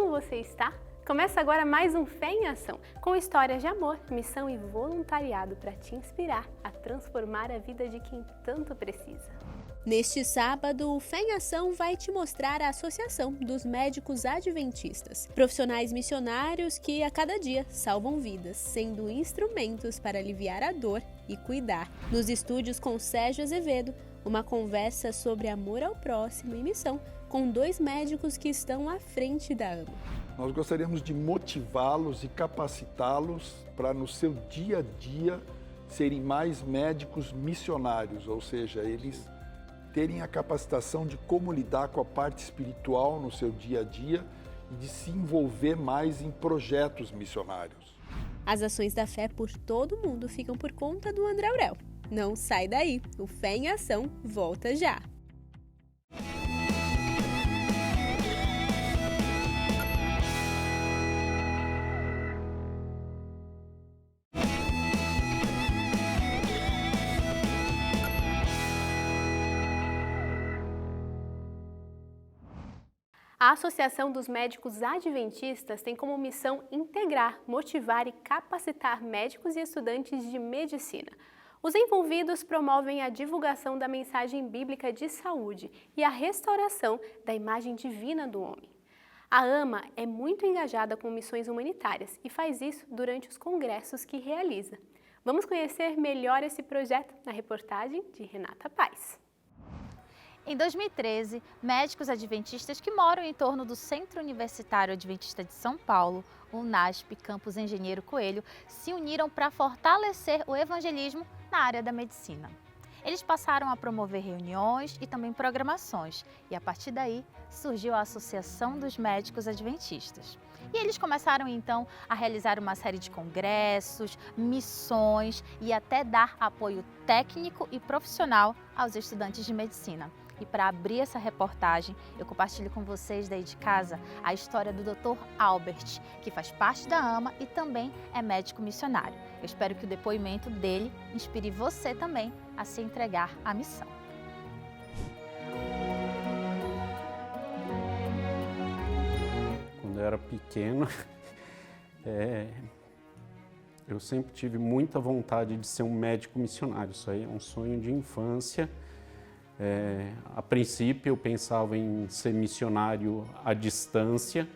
como você está? Começa agora mais um Fé em Ação, com histórias de amor, missão e voluntariado para te inspirar a transformar a vida de quem tanto precisa. Neste sábado, o Fé em Ação vai te mostrar a Associação dos Médicos Adventistas, profissionais missionários que a cada dia salvam vidas, sendo instrumentos para aliviar a dor e cuidar. Nos estúdios com Sérgio Azevedo, uma conversa sobre amor ao próximo e missão com dois médicos que estão à frente da AMA. Nós gostaríamos de motivá-los e capacitá-los para no seu dia a dia serem mais médicos missionários, ou seja, eles terem a capacitação de como lidar com a parte espiritual no seu dia a dia e de se envolver mais em projetos missionários. As ações da fé por todo o mundo ficam por conta do André Aurel. Não sai daí, o Fé em Ação volta já! A Associação dos Médicos Adventistas tem como missão integrar, motivar e capacitar médicos e estudantes de medicina. Os envolvidos promovem a divulgação da mensagem bíblica de saúde e a restauração da imagem divina do homem. A AMA é muito engajada com missões humanitárias e faz isso durante os congressos que realiza. Vamos conhecer melhor esse projeto na reportagem de Renata Paz. Em 2013, médicos adventistas que moram em torno do Centro Universitário Adventista de São Paulo, o UNASP Campus Engenheiro Coelho, se uniram para fortalecer o evangelismo na área da medicina. Eles passaram a promover reuniões e também programações, e a partir daí surgiu a Associação dos Médicos Adventistas. E eles começaram então a realizar uma série de congressos, missões e até dar apoio técnico e profissional aos estudantes de medicina. E para abrir essa reportagem, eu compartilho com vocês daí de casa a história do Dr. Albert, que faz parte da AMA e também é médico missionário. Eu espero que o depoimento dele inspire você também a se entregar à missão. Quando eu era pequeno, eu sempre tive muita vontade de ser um médico missionário. Isso aí é um sonho de infância. A princípio eu pensava em ser missionário à distância,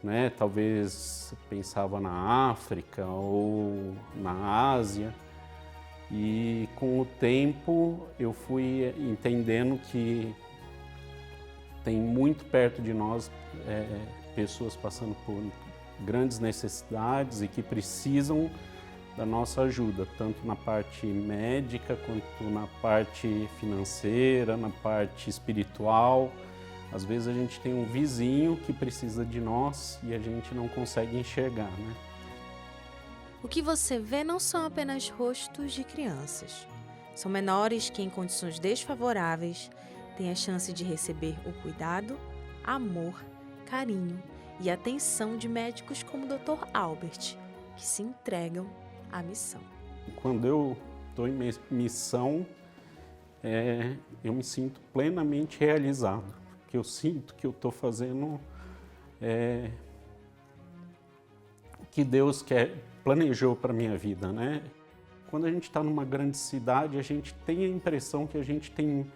né? Talvez pensava na África ou na Ásia, e com o tempo eu fui entendendo que tem muito perto de nós pessoas passando por grandes necessidades e que precisam da nossa ajuda, tanto na parte médica, quanto na parte financeira, na parte espiritual. Às vezes a gente tem um vizinho que precisa de nós e a gente não consegue enxergar, né? O que você vê não são apenas rostos de crianças. São menores que, em condições desfavoráveis, têm a chance de receber o cuidado, amor, carinho e atenção de médicos como o Dr. Albert, que se entregam a missão. Quando eu estou em missão, eu me sinto plenamente realizado, porque eu sinto que eu estou fazendo o que Deus planejou para a minha vida, né? Quando a gente está numa grande cidade, a gente tem a impressão que a gente tem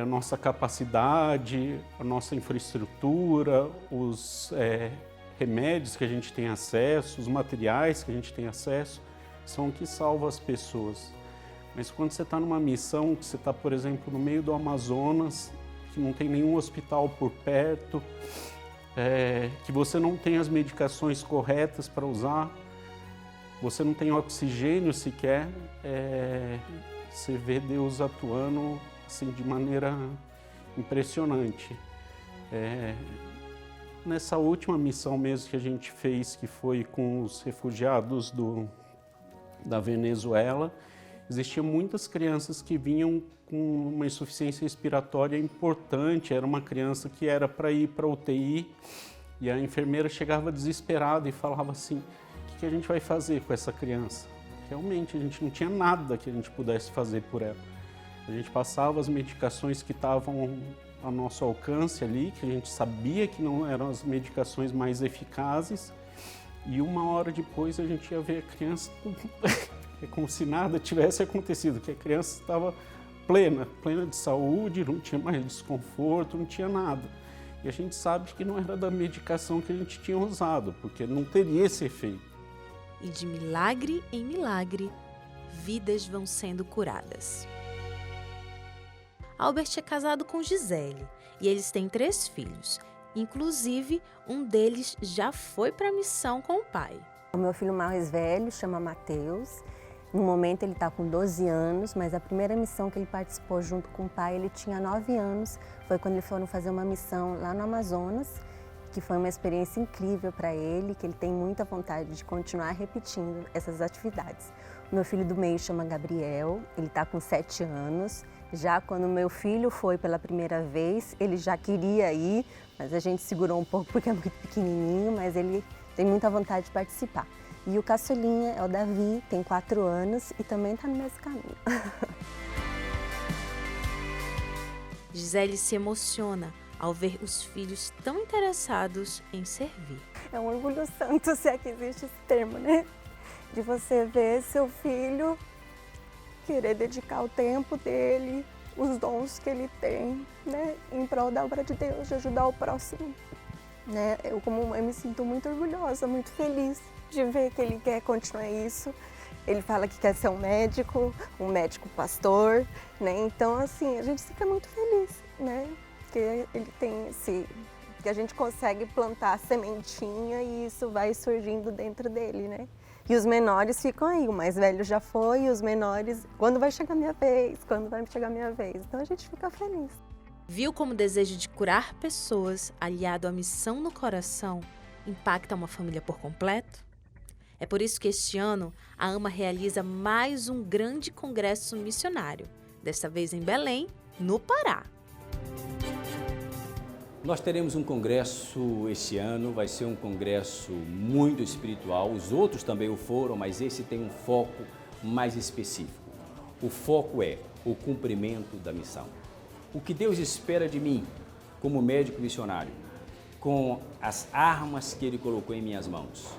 a nossa capacidade, a nossa infraestrutura, os remédios que a gente tem acesso, os materiais que a gente tem acesso, são o que salva as pessoas. Mas quando você está numa missão, que você está, por exemplo, no meio do Amazonas, que não tem nenhum hospital por perto, que você não tem as medicações corretas para usar, você não tem oxigênio sequer, você vê Deus atuando assim, de maneira impressionante. Nessa última missão mesmo que a gente fez, que foi com os refugiados da Venezuela, existiam muitas crianças que vinham com uma insuficiência respiratória importante. Era uma criança que era para ir para a UTI e a enfermeira chegava desesperada e falava assim: o que a gente vai fazer com essa criança? Realmente a gente não tinha nada que a gente pudesse fazer por ela. A gente passava as medicações que estavam ao nosso alcance ali, que a gente sabia que não eram as medicações mais eficazes, e 1 hora depois a gente ia ver a criança como se nada tivesse acontecido, que a criança estava plena de saúde, não tinha mais desconforto, não tinha nada. E a gente sabe que não era da medicação que a gente tinha usado, porque não teria esse efeito. E de milagre em milagre, vidas vão sendo curadas. Albert é casado com Gisele e eles têm 3 filhos. Inclusive, um deles já foi para a missão com o pai. O meu filho mais velho chama Mateus. No momento ele está com 12 anos, mas a primeira missão que ele participou junto com o pai, ele tinha 9 anos. Foi quando eles foram fazer uma missão lá no Amazonas, que foi uma experiência incrível para ele, que ele tem muita vontade de continuar repetindo essas atividades. O meu filho do meio chama Gabriel, ele está com 7 anos. Já quando meu filho foi pela primeira vez, ele já queria ir, mas a gente segurou um pouco porque é muito pequenininho, mas ele tem muita vontade de participar. E o caçulinha é o Davi, tem 4 anos e também está no mesmo caminho. Gisele se emociona ao ver os filhos tão interessados em servir. É um orgulho santo, se é que existe esse termo, né? De você ver seu filho querer dedicar o tempo dele, os dons que ele tem, né? Em prol da obra de Deus, de ajudar o próximo. Né? Eu, como mãe, me sinto muito orgulhosa, muito feliz de ver que ele quer continuar isso. Ele fala que quer ser um médico pastor, né? Então, assim, a gente fica muito feliz, né? Que ele tem que a gente consegue plantar a sementinha e isso vai surgindo dentro dele, né? E os menores ficam aí, o mais velho já foi e os menores, quando vai chegar a minha vez, quando vai chegar a minha vez. Então a gente fica feliz. Viu como o desejo de curar pessoas, aliado à missão no coração, impacta uma família por completo? É por isso que este ano a AMA realiza mais um grande congresso missionário, desta vez em Belém, no Pará. Nós teremos um congresso este ano, vai ser um congresso muito espiritual, os outros também o foram, mas esse tem um foco mais específico. O foco é o cumprimento da missão. O que Deus espera de mim, como médico missionário, com as armas que Ele colocou em minhas mãos,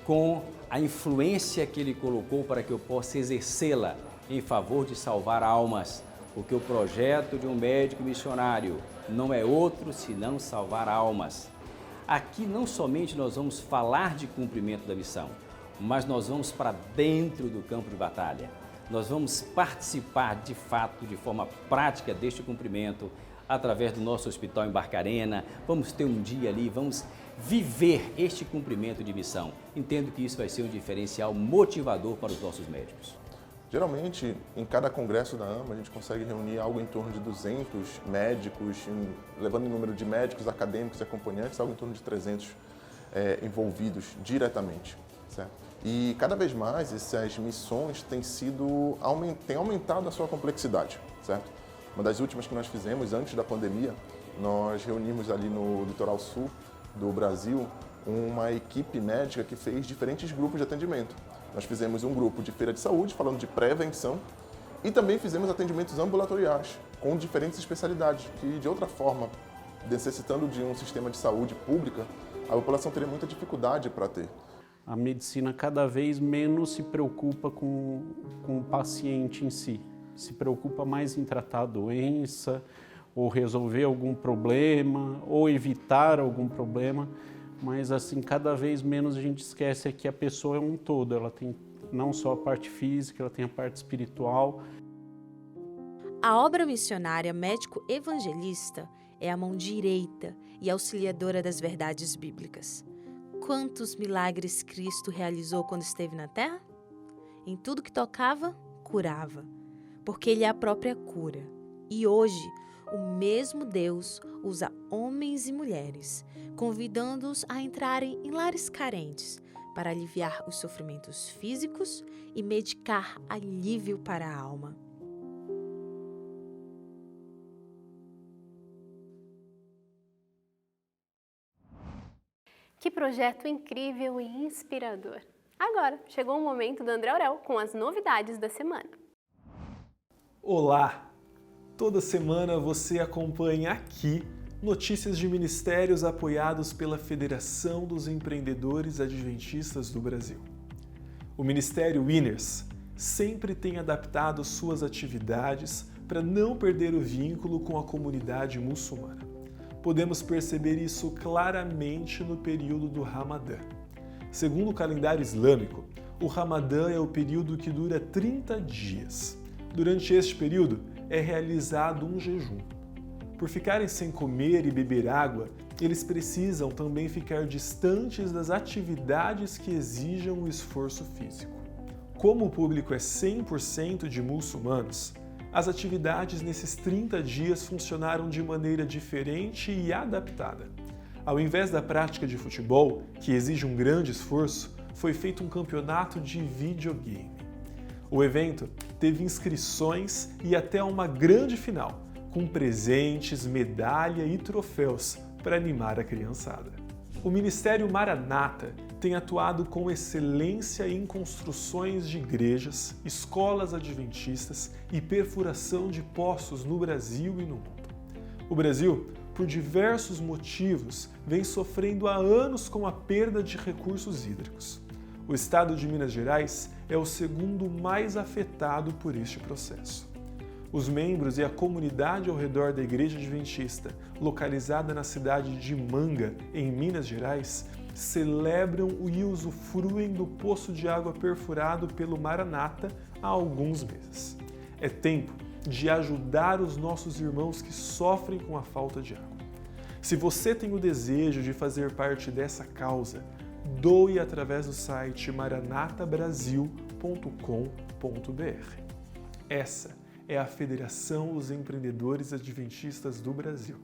com a influência que Ele colocou para que eu possa exercê-la em favor de salvar almas, porque o projeto de um médico missionário não é outro senão salvar almas. Aqui não somente nós vamos falar de cumprimento da missão, mas nós vamos para dentro do campo de batalha. Nós vamos participar de fato, de forma prática deste cumprimento, através do nosso hospital em Barcarena. Vamos ter um dia ali, vamos viver este cumprimento de missão. Entendo que isso vai ser um diferencial motivador para os nossos médicos. Geralmente, em cada congresso da AMA, a gente consegue reunir algo em torno de 200 médicos, levando o número de médicos, acadêmicos e acompanhantes, algo em torno de 300 envolvidos diretamente, certo? E cada vez mais essas missões têm aumentado a sua complexidade, certo? Uma das últimas que nós fizemos antes da pandemia, nós reunimos ali no litoral sul do Brasil uma equipe médica que fez diferentes grupos de atendimento. Nós fizemos um grupo de feira de saúde, falando de prevenção, e também fizemos atendimentos ambulatoriais, com diferentes especialidades, que de outra forma, necessitando de um sistema de saúde pública, a população teria muita dificuldade para ter. A medicina cada vez menos se preocupa com o paciente em si, se preocupa mais em tratar a doença, ou resolver algum problema, ou evitar algum problema. Mas assim, cada vez menos a gente esquece que a pessoa é um todo, ela tem não só a parte física, ela tem a parte espiritual. A obra missionária Médico Evangelista é a mão direita e auxiliadora das verdades bíblicas. Quantos milagres Cristo realizou quando esteve na Terra? Em tudo que tocava, curava, porque Ele é a própria cura. E hoje, o mesmo Deus usa homens e mulheres, convidando-os a entrarem em lares carentes para aliviar os sofrimentos físicos e medicar alívio para a alma. Que projeto incrível e inspirador! Agora, chegou o momento do André Aurel com as novidades da semana. Olá! Toda semana você acompanha aqui notícias de ministérios apoiados pela Federação dos Empreendedores Adventistas do Brasil. O Ministério Winners sempre tem adaptado suas atividades para não perder o vínculo com a comunidade muçulmana. Podemos perceber isso claramente no período do Ramadã. Segundo o calendário islâmico, o Ramadã é o período que dura 30 dias. Durante este período é realizado um jejum. Por ficarem sem comer e beber água, eles precisam também ficar distantes das atividades que exijam o esforço físico. Como o público é 100% de muçulmanos, as atividades nesses 30 dias funcionaram de maneira diferente e adaptada. Ao invés da prática de futebol, que exige um grande esforço, foi feito um campeonato de videogame. O evento teve inscrições e até uma grande final, com presentes, medalha e troféus para animar a criançada. O Ministério Maranata tem atuado com excelência em construções de igrejas, escolas adventistas e perfuração de poços no Brasil e no mundo. O Brasil, por diversos motivos, vem sofrendo há anos com a perda de recursos hídricos. O estado de Minas Gerais é o segundo mais afetado por este processo. Os membros e a comunidade ao redor da Igreja Adventista, localizada na cidade de Manga, em Minas Gerais, celebram e usufruem do poço de água perfurado pelo Maranata há alguns meses. É tempo de ajudar os nossos irmãos que sofrem com a falta de água. Se você tem o desejo de fazer parte dessa causa, doe através do site maranatabrasil.com.br. Essa é a Federação dos Empreendedores Adventistas do Brasil,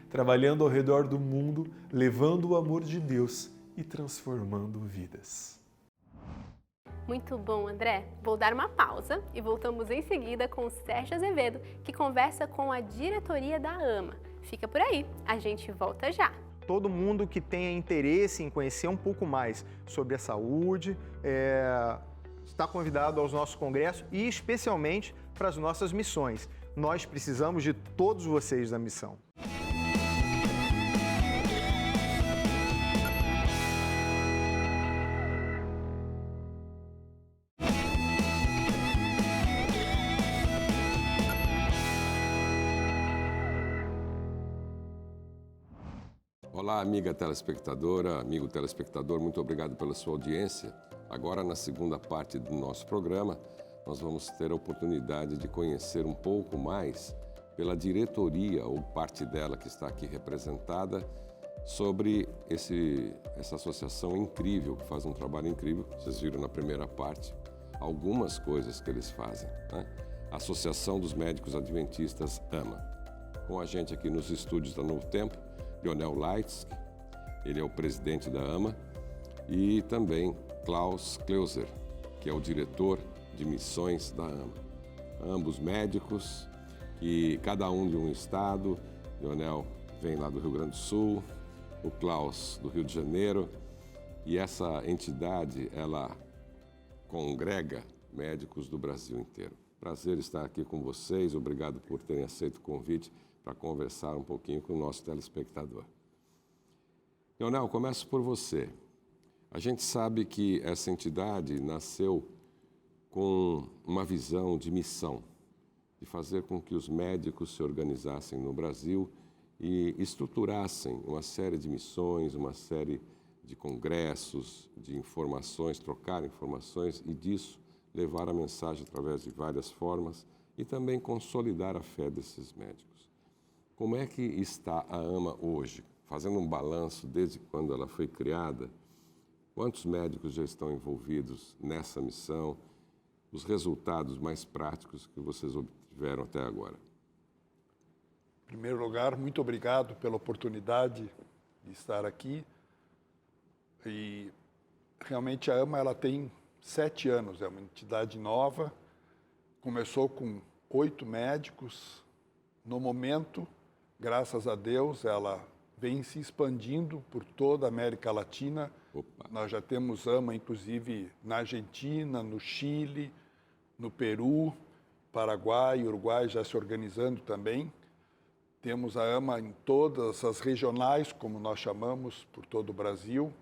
trabalhando ao redor do mundo, levando o amor de Deus e transformando vidas. Muito bom, André. Vou dar uma pausa e voltamos em seguida com o Sérgio Azevedo, que conversa com a diretoria da AMA. Fica por aí, a gente volta já. Todo mundo que tenha interesse em conhecer um pouco mais sobre a saúde está convidado aos nossos congressos e especialmente para as nossas missões. Nós precisamos de todos vocês da missão. Olá, amiga telespectadora, amigo telespectador, muito obrigado pela sua audiência. Agora, na segunda parte do nosso programa, nós vamos ter a oportunidade de conhecer um pouco mais pela diretoria, ou parte dela que está aqui representada, sobre essa associação incrível, que faz um trabalho incrível. Vocês viram na primeira parte algumas coisas que eles fazem, né? A Associação dos Médicos Adventistas AMA. Com a gente aqui nos estúdios da Novo Tempo, Lionel Leitz, ele é o presidente da AMA, e também Klaus Kleuser, que é o diretor de missões da AMA. Ambos médicos, e cada um de um estado. Lionel vem lá do Rio Grande do Sul, o Klaus do Rio de Janeiro, e essa entidade, ela congrega médicos do Brasil inteiro. Prazer estar aqui com vocês, obrigado por terem aceito o convite para conversar um pouquinho com o nosso telespectador. Lionel, começo por você. A gente sabe que essa entidade nasceu com uma visão de missão, de fazer com que os médicos se organizassem no Brasil e estruturassem uma série de missões, uma série de congressos, de informações, trocar informações e disso levar a mensagem através de várias formas e também consolidar a fé desses médicos. Como é que está a AMA hoje? Fazendo um balanço desde quando ela foi criada, quantos médicos já estão envolvidos nessa missão? Os resultados mais práticos que vocês obtiveram até agora? Em primeiro lugar, muito obrigado pela oportunidade de estar aqui. E realmente a AMA ela tem 7 anos, é uma entidade nova. Começou com 8 médicos. No momento, graças a Deus, ela vem se expandindo por toda a América Latina. Opa. Nós já temos AMA, inclusive, na Argentina, no Chile, no Peru, Paraguai e Uruguai já se organizando também. Temos a AMA em todas as regionais, como nós chamamos, por todo o Brasil.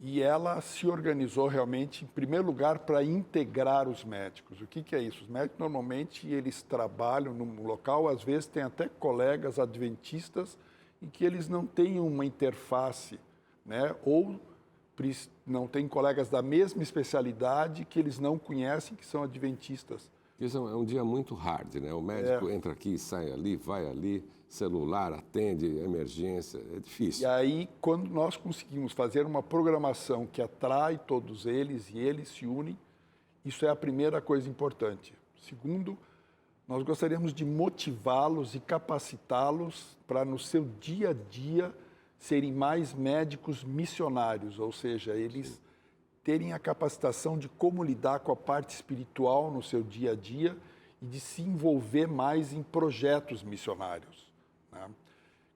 E ela se organizou realmente, em primeiro lugar, para integrar os médicos. O que é isso? Os médicos, normalmente, eles trabalham num local, às vezes tem até colegas adventistas, e que eles não têm uma interface, né? Ou não têm colegas da mesma especialidade que eles não conhecem, que são adventistas. Isso é um dia muito hard, né? O médico entra aqui, sai ali, vai ali, celular, atende, emergência, é difícil. E aí, quando nós conseguimos fazer uma programação que atrai todos eles e eles se unem, isso é a primeira coisa importante. Segundo, nós gostaríamos de motivá-los e capacitá-los para, no seu dia a dia, serem mais médicos missionários, ou seja, eles terem a capacitação de como lidar com a parte espiritual no seu dia a dia e de se envolver mais em projetos missionários, né?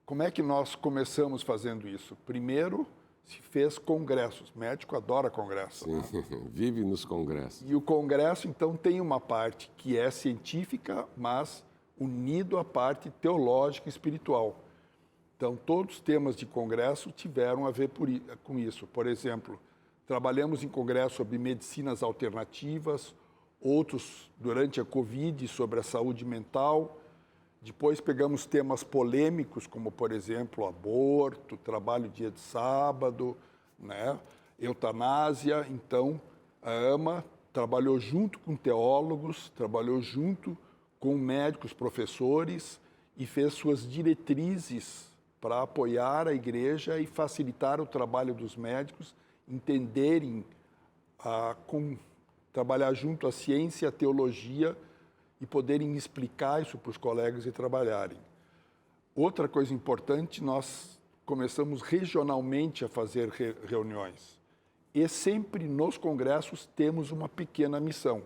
Como é que nós começamos fazendo isso? Primeiro, se fez congressos. O médico adora congresso. Sim, né? Vive nos congressos. E o congresso, então, tem uma parte que é científica, mas unido à parte teológica e espiritual. Então, todos os temas de congresso tiveram a ver com isso. Por exemplo, trabalhamos em congresso sobre medicinas alternativas, outros durante a Covid sobre a saúde mental. Depois pegamos temas polêmicos, como, por exemplo, aborto, trabalho dia de sábado, né? Eutanásia. Então, a AMA trabalhou junto com teólogos, trabalhou junto com médicos, professores e fez suas diretrizes para apoiar a igreja e facilitar o trabalho dos médicos, entenderem, trabalhar junto a ciência e a teologia e poderem explicar isso para os colegas e trabalharem. Outra coisa importante, nós começamos regionalmente a fazer reuniões. E sempre nos congressos temos uma pequena missão.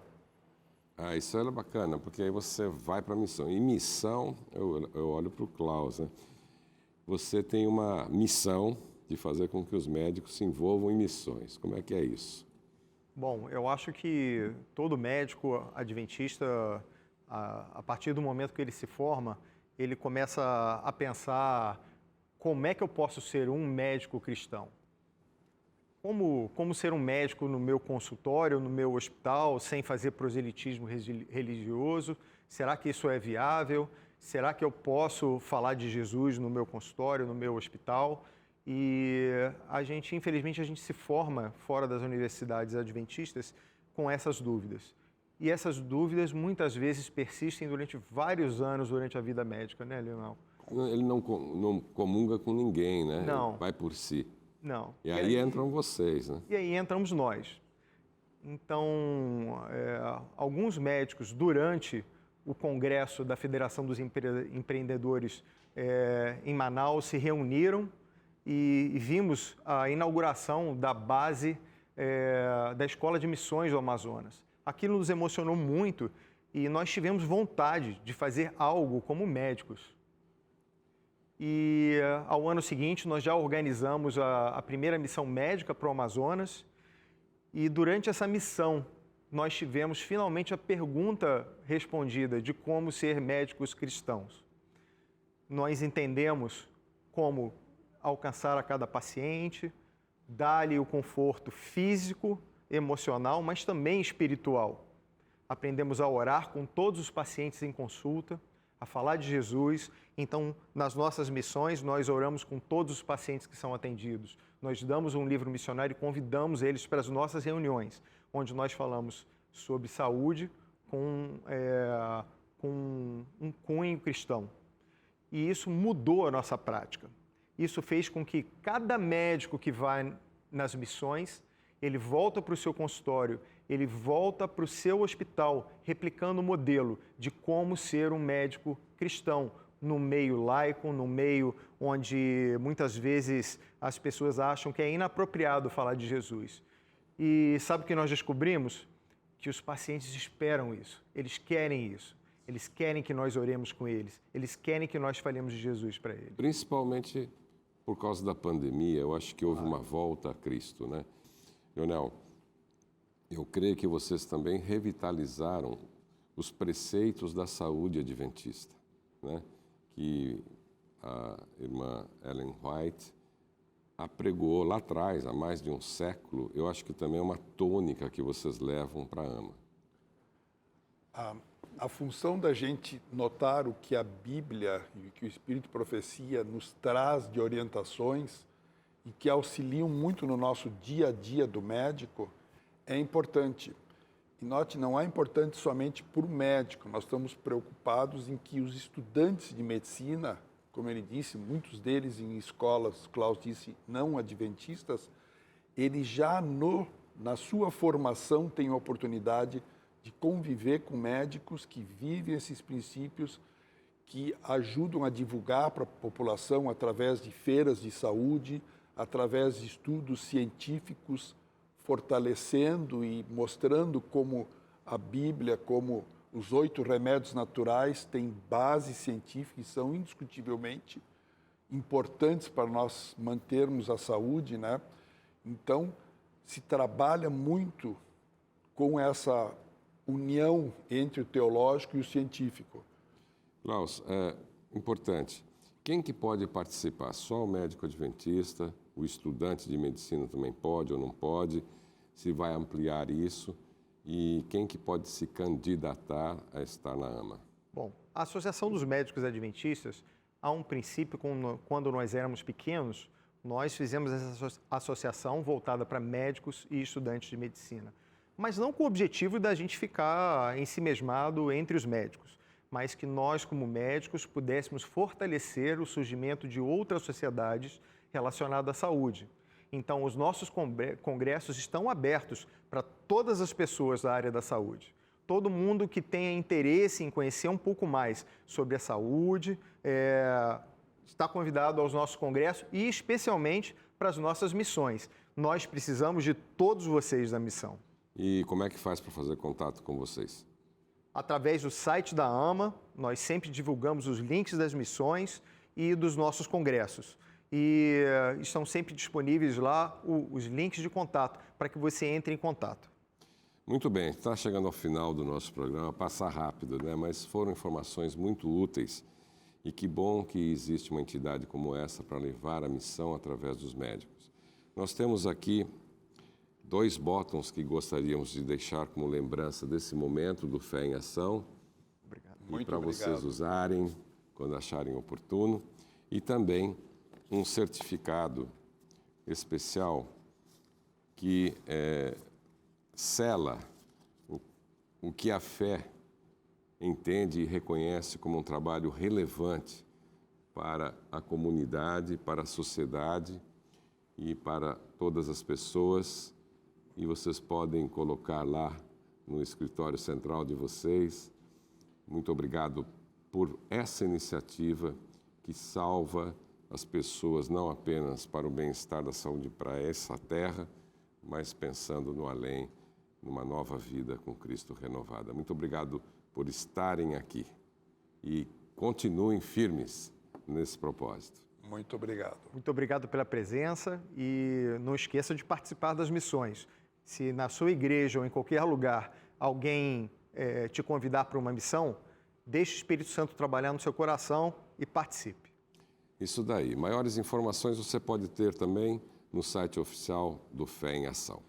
Ah, isso era bacana, porque aí você vai para a missão. E missão, eu olho para o Klaus, né? Você tem uma missão de fazer com que os médicos se envolvam em missões. Como é que é isso? Bom, eu acho que todo médico adventista, a partir do momento que ele se forma, ele começa a pensar como é que eu posso ser um médico cristão? Como ser um médico no meu consultório, no meu hospital, sem fazer proselitismo religioso? Será que isso é viável? Será que eu posso falar de Jesus no meu consultório, no meu hospital? E infelizmente, a gente se forma fora das universidades adventistas com essas dúvidas. E essas dúvidas muitas vezes persistem durante vários anos durante a vida médica, né, Leonel? Ele não comunga com ninguém, né? Não. Ele vai por si. Não. E aí entram vocês, né? E aí entramos nós. Então, alguns médicos, durante o congresso da Federação dos Empreendedores em Manaus, se reuniram e vimos a inauguração da base da Escola de Missões do Amazonas. Aquilo nos emocionou muito e nós tivemos vontade de fazer algo como médicos. E ao ano seguinte, nós já organizamos a primeira missão médica para o Amazonas. E durante essa missão, nós tivemos finalmente a pergunta respondida de como ser médicos cristãos. Nós entendemos como alcançar a cada paciente, dar-lhe o conforto físico, emocional, mas também espiritual. Aprendemos a orar com todos os pacientes em consulta, a falar de Jesus. Então, nas nossas missões, nós oramos com todos os pacientes que são atendidos. Nós damos um livro missionário e convidamos eles para as nossas reuniões, onde nós falamos sobre saúde com um cunho cristão. E isso mudou a nossa prática. Isso fez com que cada médico que vai nas missões, ele volta para o seu consultório, ele volta para o seu hospital, replicando o modelo de como ser um médico cristão, no meio laico, no meio onde muitas vezes as pessoas acham que é inapropriado falar de Jesus. E sabe o que nós descobrimos? Que os pacientes esperam isso, eles querem isso. Eles querem que nós oremos com eles, eles querem que nós falemos de Jesus para eles. Principalmente por causa da pandemia, eu acho que houve uma volta a Cristo, né? Leonel, eu creio que vocês também revitalizaram os preceitos da saúde adventista, né? Que a irmã Ellen White apregou lá atrás, há mais de um século. Eu acho que também é uma tônica que vocês levam para a AMA. A função da gente notar o que a Bíblia e o que o Espírito de Profecia nos traz de orientações e que auxiliam muito no nosso dia a dia do médico é importante. E note, não é importante somente para o médico, nós estamos preocupados em que os estudantes de medicina, como ele disse, muitos deles em escolas, Klaus disse, não adventistas, eles já na sua formação têm a oportunidade de conviver com médicos que vivem esses princípios, que ajudam a divulgar para a população através de feiras de saúde, através de estudos científicos, fortalecendo e mostrando como a Bíblia, como os 8 remédios naturais têm base científica e são indiscutivelmente importantes para nós mantermos a saúde, né? Então, se trabalha muito com essa união entre o teológico e o científico. Klaus, é importante. Quem que pode participar? Só o médico adventista? O estudante de medicina também pode ou não pode? Se vai ampliar isso? E quem que pode se candidatar a estar na AMA? Bom, a Associação dos Médicos Adventistas, há um princípio, quando nós éramos pequenos, nós fizemos essa associação voltada para médicos e estudantes de medicina. Mas não com o objetivo da gente ficar ensimesmado entre os médicos, mas que nós, como médicos, pudéssemos fortalecer o surgimento de outras sociedades relacionadas à saúde. Então, os nossos congressos estão abertos para todas as pessoas da área da saúde. Todo mundo que tenha interesse em conhecer um pouco mais sobre a saúde está convidado aos nossos congressos e especialmente para as nossas missões. Nós precisamos de todos vocês da missão. E como é que faz para fazer contato com vocês? Através do site da AMA, nós sempre divulgamos os links das missões e dos nossos congressos. E estão sempre disponíveis lá os links de contato para que você entre em contato. Muito bem, está chegando ao final do nosso programa, passa rápido, né? Mas foram informações muito úteis e que bom que existe uma entidade como essa para levar a missão através dos médicos. Nós temos aqui 2 botões que gostaríamos de deixar como lembrança desse momento do Fé em Ação. Obrigado. E para vocês usarem quando acharem oportuno. E também um certificado especial que sela o que a fé entende e reconhece como um trabalho relevante para a comunidade, para a sociedade e para todas as pessoas. E vocês podem colocar lá no escritório central de vocês. Muito obrigado por essa iniciativa que salva as pessoas não apenas para o bem-estar da saúde para essa terra, mas pensando no além, numa nova vida com Cristo renovada. Muito obrigado por estarem aqui e continuem firmes nesse propósito. Muito obrigado. Muito obrigado pela presença e não esqueça de participar das missões. Se na sua igreja ou em qualquer lugar alguém te convidar para uma missão, deixe o Espírito Santo trabalhar no seu coração e participe. Isso daí. Maiores informações você pode ter também no site oficial do Fé em Ação.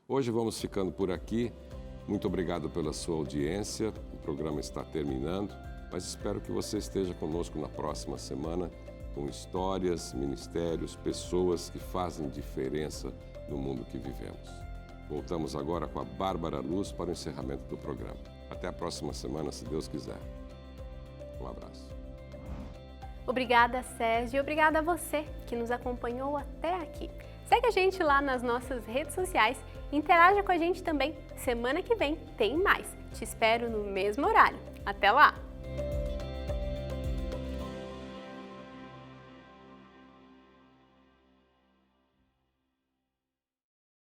Hoje vamos ficando por aqui. Muito obrigado pela sua audiência. O programa está terminando, mas espero que você esteja conosco na próxima semana com histórias, ministérios, pessoas que fazem diferença no mundo que vivemos. Voltamos agora com a Bárbara Luz para o encerramento do programa. Até a próxima semana, se Deus quiser. Um abraço. Obrigada, Sérgio, e obrigada a você que nos acompanhou até aqui. Segue a gente lá nas nossas redes sociais, interaja com a gente também. Semana que vem tem mais. Te espero no mesmo horário. Até lá!